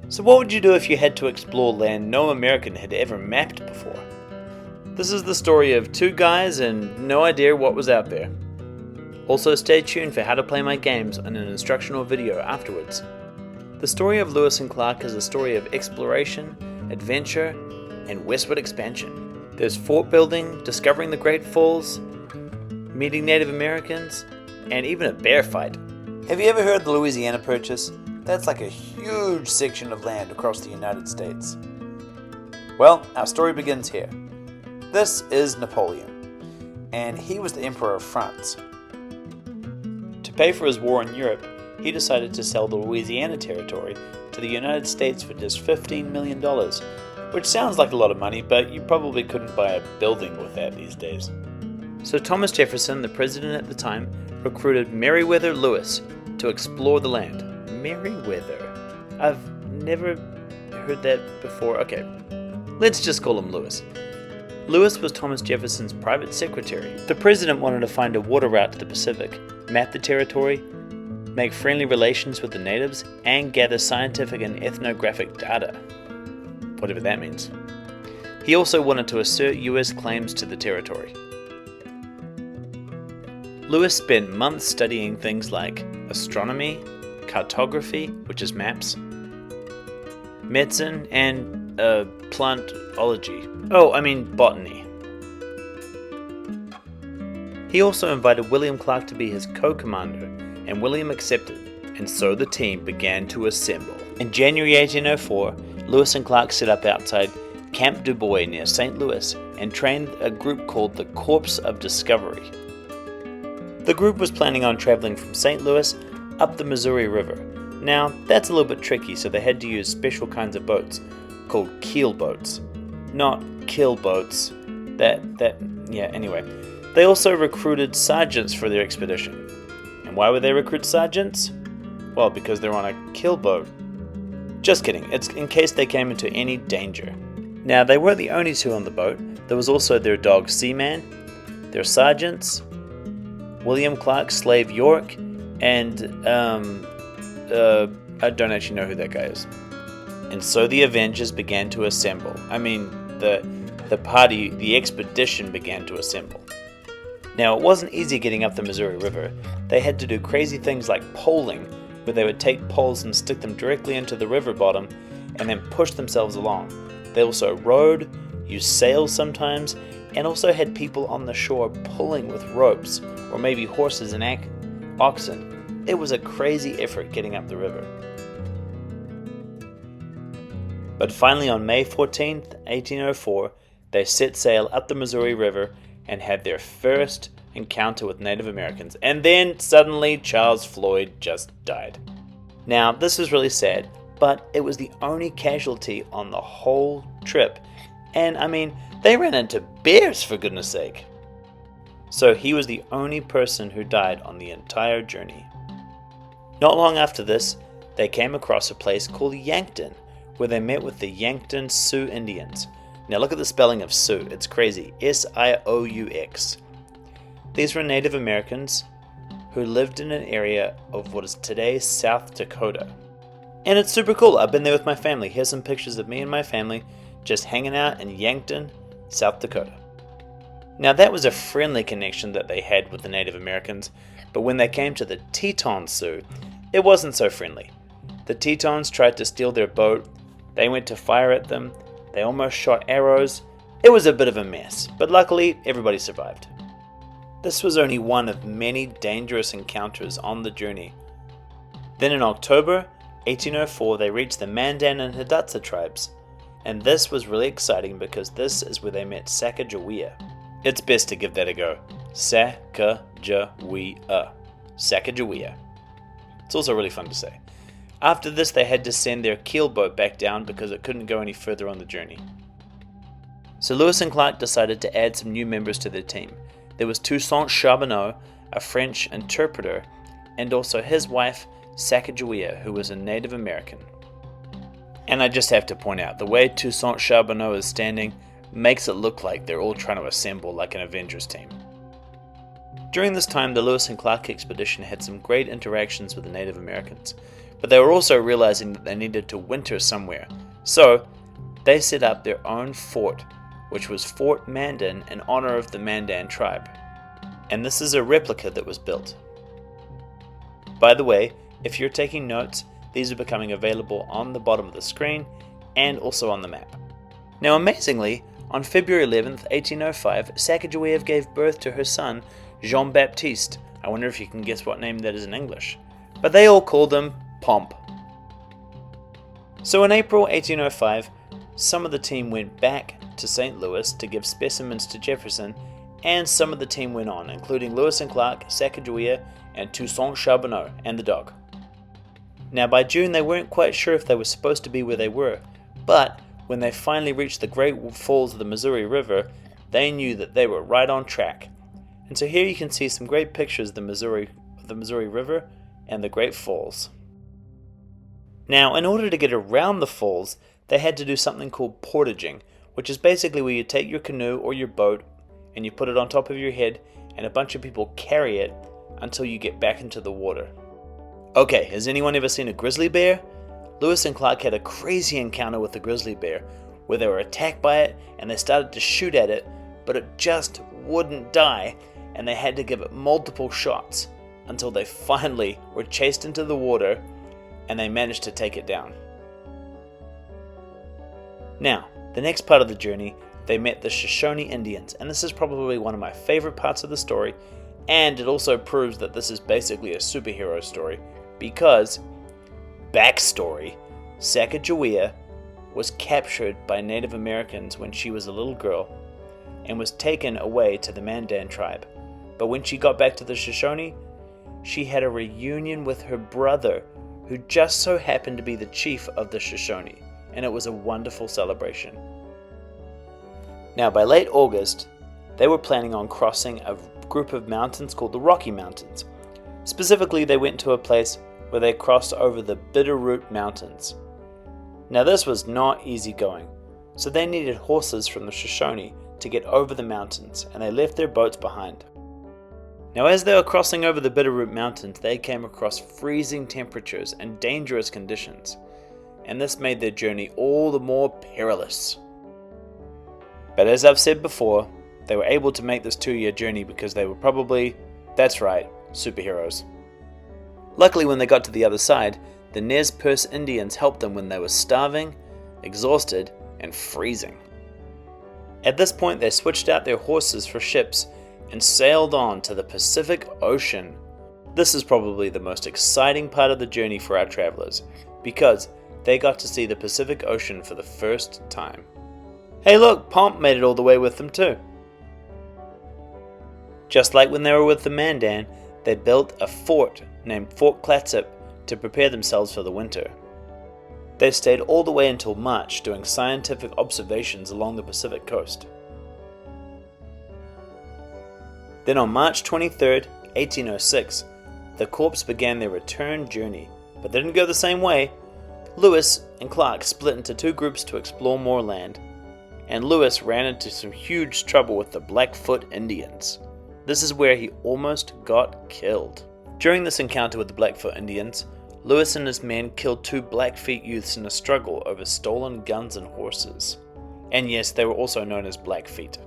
So what would you do if you had to explore land no American had ever mapped before? This is the story of two guys and no idea what was out there. Also stay tuned for how to play my games in an instructional video afterwards. The story of Lewis and Clark is a story of exploration, adventure, and westward expansion. There's fort building, discovering the Great Falls, meeting Native Americans, and even a bear fight. Have you ever heard of the Louisiana Purchase? That's like a huge section of land across the United States. Well, our story begins here. This is Napoleon, and he was the Emperor of France. To pay for his war in Europe, he decided to sell the Louisiana Territory to the United States for just $15 million, which sounds like a lot of money, but you probably couldn't buy a building with that these days. So Thomas Jefferson, the president at the time, recruited Meriwether Lewis to explore the land. Meriwether. I've never heard that before. Okay, let's just call him Lewis. Lewis was Thomas Jefferson's private secretary. The president wanted to find a water route to the Pacific, map the territory, make friendly relations with the natives, and gather scientific and ethnographic data. Whatever that means. He also wanted to assert US claims to the territory. Lewis spent months studying things like astronomy, cartography, which is maps, medicine, and plantology. Botany. He also invited William Clark to be his co-commander, and William accepted, and so the team began to assemble. In January 1804, Lewis and Clark set up outside Camp Du Bois near St. Louis and trained a group called the Corps of Discovery. The group was planning on traveling from St. Louis up the Missouri River. Now, that's a little bit tricky, so they had to use special kinds of boats called keel boats, not kill boats. Anyway. They also recruited sergeants for their expedition. And why would they recruit sergeants? Well, because they're on a kill boat. Just kidding, it's in case they came into any danger. Now, they weren't the only two on the boat. There was also their dog Seaman, their sergeants, William Clark's slave York, and I don't actually know who that guy is. And so the Avengers began to assemble. The expedition began to assemble. Now, it wasn't easy getting up the Missouri River. They had to do crazy things like poling, where they would take poles and stick them directly into the river bottom and then push themselves along. They also rowed, used sails sometimes, and also had people on the shore pulling with ropes, or maybe horses and oxen. It was a crazy effort getting up the river. But finally on May 14th, 1804, they set sail up the Missouri River and had their first encounter with Native Americans. And then suddenly Charles Floyd just died. Now, this is really sad, but it was the only casualty on the whole trip. And they ran into bears, for goodness sake. So he was the only person who died on the entire journey. Not long after this, they came across a place called Yankton, where they met with the Yankton Sioux Indians. Now look at the spelling of Sioux, it's crazy, S-I-O-U-X. These were Native Americans who lived in an area of what is today South Dakota. And it's super cool, I've been there with my family. Here's some pictures of me and my family just hanging out in Yankton, South Dakota. Now that was a friendly connection that they had with the Native Americans, but when they came to the Teton Sioux, it wasn't so friendly. The Tetons tried to steal their boat, they went to fire at them, they almost shot arrows. It was a bit of a mess, but luckily everybody survived. This was only one of many dangerous encounters on the journey. Then in October 1804 they reached the Mandan and Hidatsa tribes, and this was really exciting because this is where they met Sacagawea. It's best to give that a go. Sacagawea. Sacagawea. It's also really fun to say. After this, they had to send their keel boat back down because it couldn't go any further on the journey. So Lewis and Clark decided to add some new members to their team. There was Toussaint Charbonneau, a French interpreter, and also his wife, Sacagawea, who was a Native American. And I just have to point out, the way Toussaint Charbonneau is standing makes it look like they're all trying to assemble like an Avengers team. During this time, the Lewis and Clark expedition had some great interactions with the Native Americans. but they were also realizing that they needed to winter somewhere. So they set up their own fort, which was Fort Mandan in honor of the Mandan tribe. And this is a replica that was built. By the way, if you're taking notes, these are becoming available on the bottom of the screen and also on the map. Now amazingly, on February 11th, 1805, Sacagawea gave birth to her son, Jean-Baptiste. I wonder if you can guess what name that is in English. But they all called him Pomp. So in April 1805, some of the team went back to St. Louis to give specimens to Jefferson, and some of the team went on, including Lewis and Clark, Sacagawea, and Toussaint Charbonneau, and the dog. Now by June they weren't quite sure if they were supposed to be where they were, but when they finally reached the Great Falls of the Missouri River, they knew that they were right on track. And so here you can see some great pictures of the Missouri River and the Great Falls. Now in order to get around the falls, they had to do something called portaging, which is basically where you take your canoe or your boat and you put it on top of your head and a bunch of people carry it until you get back into the water. Okay, has anyone ever seen a grizzly bear? Lewis and Clark had a crazy encounter with a grizzly bear where they were attacked by it and they started to shoot at it, but it just wouldn't die and they had to give it multiple shots until they finally were chased into the water and they managed to take it down. Now, the next part of the journey, they met the Shoshone Indians, and this is probably one of my favorite parts of the story, and it also proves that this is basically a superhero story, because, backstory, Sacagawea was captured by Native Americans when she was a little girl, and was taken away to the Mandan tribe. But when she got back to the Shoshone, she had a reunion with her brother, who just so happened to be the chief of the Shoshone, and it was a wonderful celebration. Now by late August, they were planning on crossing a group of mountains called the Rocky Mountains. Specifically, they went to a place where they crossed over the Bitterroot Mountains. Now this was not easy going, so they needed horses from the Shoshone to get over the mountains, and they left their boats behind. Now as they were crossing over the Bitterroot Mountains, they came across freezing temperatures and dangerous conditions, and this made their journey all the more perilous. But as I've said before, they were able to make this 2-year journey because they were probably, that's right, superheroes. Luckily, when they got to the other side, the Nez Perce Indians helped them when they were starving, exhausted, and freezing. At this point, they switched out their horses for ships and sailed on to the Pacific Ocean. This is probably the most exciting part of the journey for our travelers, because they got to see the Pacific Ocean for the first time. Hey look, Pomp made it all the way with them too. Just like when they were with the Mandan, they built a fort named Fort Clatsop to prepare themselves for the winter. They stayed all the way until March doing scientific observations along the Pacific coast. Then on March 23rd, 1806, the Corps began their return journey, but they didn't go the same way. Lewis and Clark split into 2 groups to explore more land, and Lewis ran into some huge trouble with the Blackfoot Indians. This is where he almost got killed. During this encounter with the Blackfoot Indians, Lewis and his men killed 2 Blackfeet youths in a struggle over stolen guns and horses. And yes, they were also known as Blackfeet.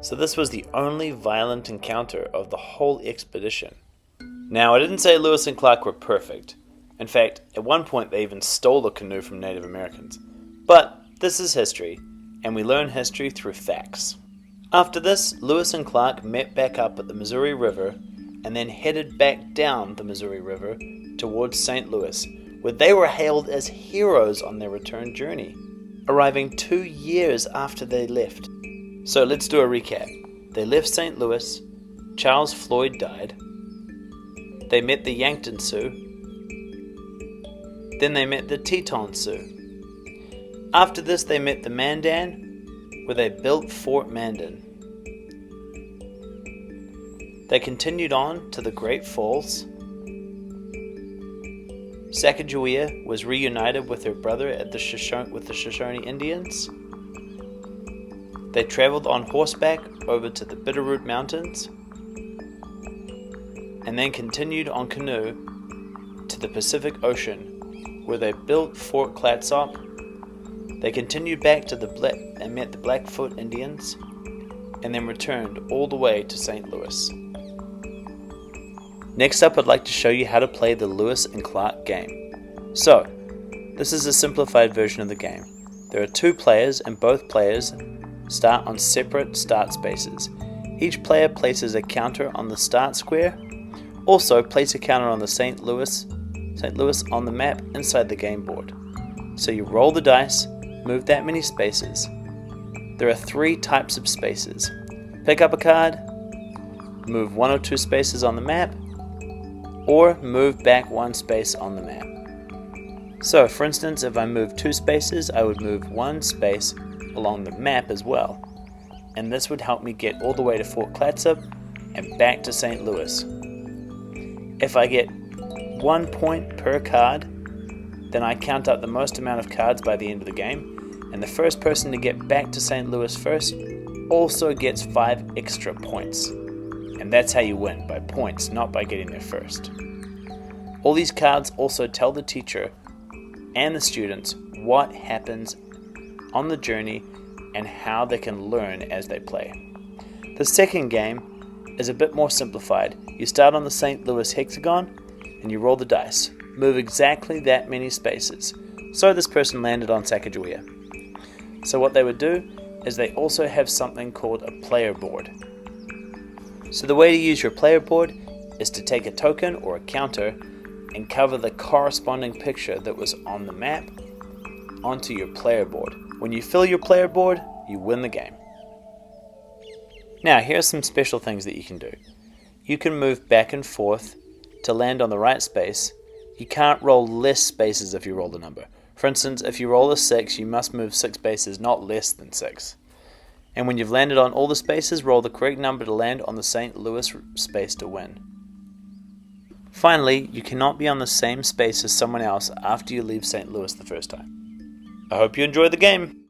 So this was the only violent encounter of the whole expedition. Now, I didn't say Lewis and Clark were perfect. In fact, at one point they even stole a canoe from Native Americans. But this is history, and we learn history through facts. After this, Lewis and Clark met back up at the Missouri River and then headed back down the Missouri River towards St. Louis, where they were hailed as heroes on their return journey, arriving 2 years after they left. So let's do a recap. They left St. Louis, Charles Floyd died, they met the Yankton Sioux, then they met the Teton Sioux. After this they met the Mandan, where they built Fort Mandan. They continued on to the Great Falls. Sacagawea was reunited with her brother at the Shoshone Indians. They traveled on horseback over to the Bitterroot Mountains, and then continued on canoe to the Pacific Ocean, where they built Fort Clatsop. They continued back to and met the Blackfoot Indians, and then returned all the way to St. Louis. Next up, I'd like to show you how to play the Lewis and Clark game. So, this is a simplified version of the game. There are 2 players, and both players start on separate start spaces. Each player places a counter on the start square. Also, place a counter on the St. Louis on the map inside the game board. So you roll the dice, move that many spaces. There are 3 types of spaces. Pick up a card, move 1 or 2 spaces on the map, or move back 1 space on the map. So, for instance, if I move 2 spaces, I would move 1 space along the map as well. And this would help me get all the way to Fort Clatsop and back to St. Louis. If I get 1 point per card, then I count up the most amount of cards by the end of the game, and the first person to get back to St. Louis first also gets 5 extra points. And that's how you win, by points, not by getting there first. All these cards also tell the teacher and the students what happens on the journey and how they can learn as they play. The second game is a bit more simplified. You start on the St. Louis hexagon and you roll the dice. Move exactly that many spaces. So this person landed on Sacagawea. So what they would do is they also have something called a player board. So the way to use your player board is to take a token or a counter and cover the corresponding picture that was on the map onto your player board. When you fill your player board, you win the game. Now, here are some special things that you can do. You can move back and forth to land on the right space. You can't roll less spaces if you roll the number. For instance, if you roll a 6, you must move 6 spaces, not less than 6. And when you've landed on all the spaces, roll the correct number to land on the St. Louis space to win. Finally, you cannot be on the same space as someone else after you leave St. Louis the first time. I hope you enjoyed the game.